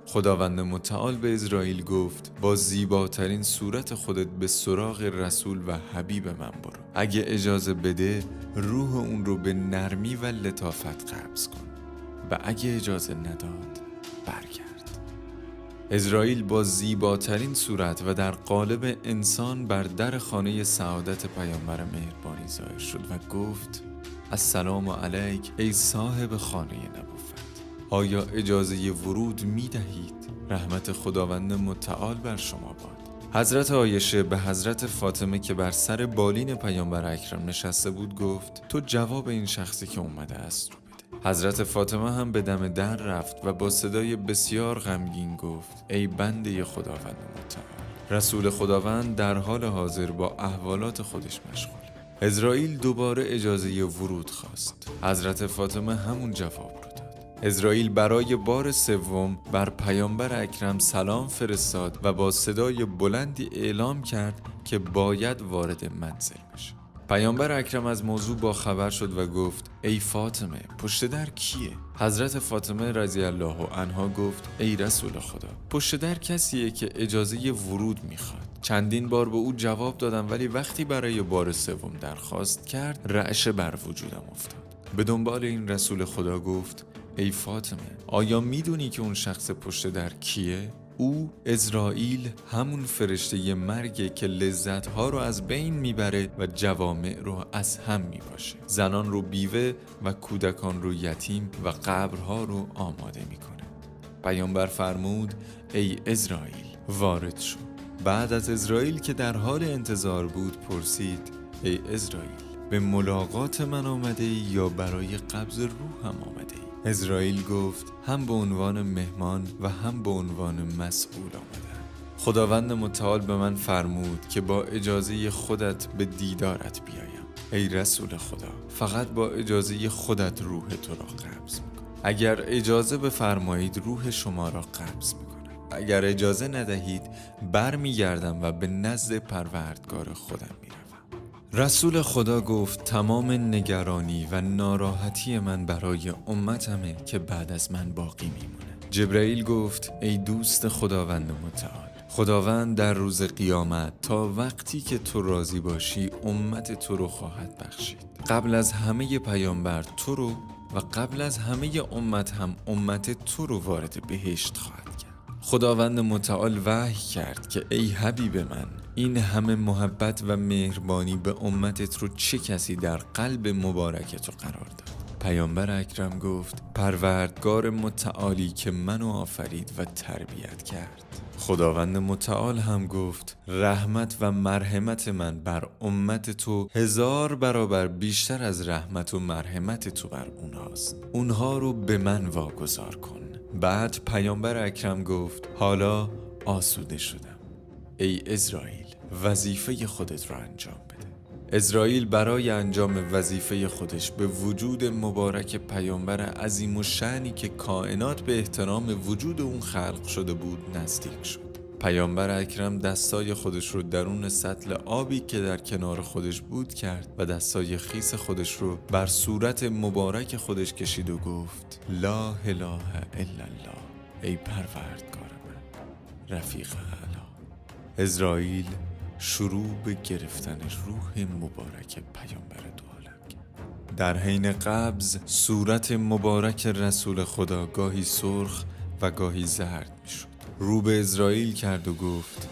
خداوند متعال به عزرائیل گفت با زیباترین صورت خودت به سراغ رسول و حبیب من برو. اگه اجازه بده روح اون رو به نرمی و لطافت قبض کن و اگه اجازه نداد برگرد. عزرائیل با زیباترین صورت و در قالب انسان بر در خانه سعادت پیامبر مهربانی ظاهر شد و گفت السلام علیک ای صاحب خانه نبوت، آیا اجازه ورود می دهید؟ رحمت خداوند متعال بر شما باد. حضرت عایشه به حضرت فاطمه که بر سر بالین پیامبر اکرم نشسته بود گفت تو جواب این شخصی که اومده است رو بده. حضرت فاطمه هم به دم در رفت و با صدای بسیار غمگین گفت ای بنده خداوند متعال، رسول خداوند در حال حاضر با احوالات خودش مشغول. عزرائیل دوباره اجازه ورود خواست. حضرت فاطمه همون جواب رو داد. عزرائیل برای بار سوم بر پیامبر اکرم سلام فرستاد و با صدای بلندی اعلام کرد که باید وارد منزل بشه. پیامبر اکرم از موضوع با خبر شد و گفت ای فاطمه پشت در کیه؟ حضرت فاطمه رضی الله عنها گفت ای رسول خدا، پشت در کسیه که اجازه ورود میخواد. چندین بار به او جواب دادم ولی وقتی برای بار سوم درخواست کرد رعشه بر وجودم افتاد. به دنبال این رسول خدا گفت ای فاطمه آیا میدونی که اون شخص پشت در کیه؟ او عزرائیل همون فرشته مرگه که لذتها رو از بین میبره و جوامع رو از هم میپاشه، زنان رو بیوه و کودکان رو یتیم و قبرها رو آماده میکنه. پیامبر فرمود ای عزرائیل وارد شو. بعد از عزرائیل که در حال انتظار بود پرسید ای عزرائیل به ملاقات من آمده ای یا برای قبض روحم آمده ای؟ عزرائیل گفت هم به عنوان مهمان و هم به عنوان مسئول آمدم. خداوند متعال به من فرمود که با اجازه خودت به دیدارت بیایم. ای رسول خدا فقط با اجازه خودت روح تو را قبض میکنم. اگر اجازه بفرمایید روح شما را قبض میکنم. اگر اجازه ندهید برمیگردم و به نزد پروردگار خودم میروم. رسول خدا گفت تمام نگرانی و ناراحتی من برای امتمه که بعد از من باقی میمونه. جبرائیل گفت ای دوست خداوند متعال، خداوند در روز قیامت تا وقتی که تو راضی باشی امت تو رو خواهد بخشید. قبل از همه پیامبر تو رو و قبل از همه امت هم امت تو رو وارد بهشت خواهد کرد. خداوند متعال وحی کرد که ای حبیب من این همه محبت و مهربانی به امتت رو چه کسی در قلب مبارک تو قرار داد؟ پیامبر اکرم گفت پروردگار متعالی که منو آفرید و تربیت کرد. خداوند متعال هم گفت رحمت و مرحمت من بر امت تو 1000 برابر بیشتر از رحمت و مرحمت تو بر اونهاست. اونها رو به من واگذار کن. بعد پیامبر اکرم گفت حالا آسوده شدم. ای عزرائیل وظیفه خودت را انجام بده. عزرائیل برای انجام وظیفه خودش به وجود مبارک پیامبر عظیم الشأنی که کائنات به احترام وجود اون خلق شده بود نزدیک شد. پیامبر اکرم دستای خودش رو درون سطل آبی که در کنار خودش بود کرد و دستای خیس خودش رو بر صورت مبارک خودش کشید و گفت لا اله الا الله ای پروردگار من رفیق اعلی. عزرائیل شروع به گرفتن روح مبارک پیامبر دو عالم کرد. در حین قبض صورت مبارک رسول خدا گاهی سرخ و گاهی زرد می شد. رو به عزرائیل کرد و گفت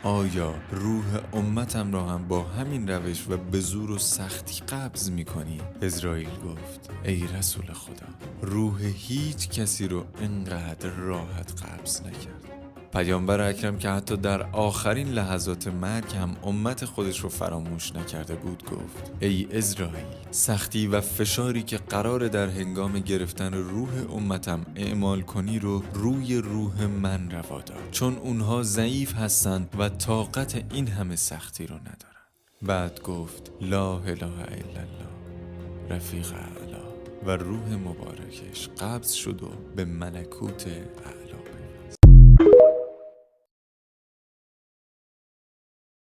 آیا روح امتم را هم با همین روش و به زور و سختی قبض می کنی؟ عزرائیل گفت ای رسول خدا روح هیچ کسی رو اینقدر راحت قبض نکرد. پیامبر اکرم که حتی در آخرین لحظات مرگ هم امت خودش رو فراموش نکرده بود گفت ای عزرائیل سختی و فشاری که قرار در هنگام گرفتن روح امتم اعمال کنی رو روی روح من روا دار، چون اونها ضعیف هستند و طاقت این همه سختی رو ندارن. بعد گفت لا اله الا الله رفیق اعلی و روح مبارکش قبض شد و به ملکوت اعلی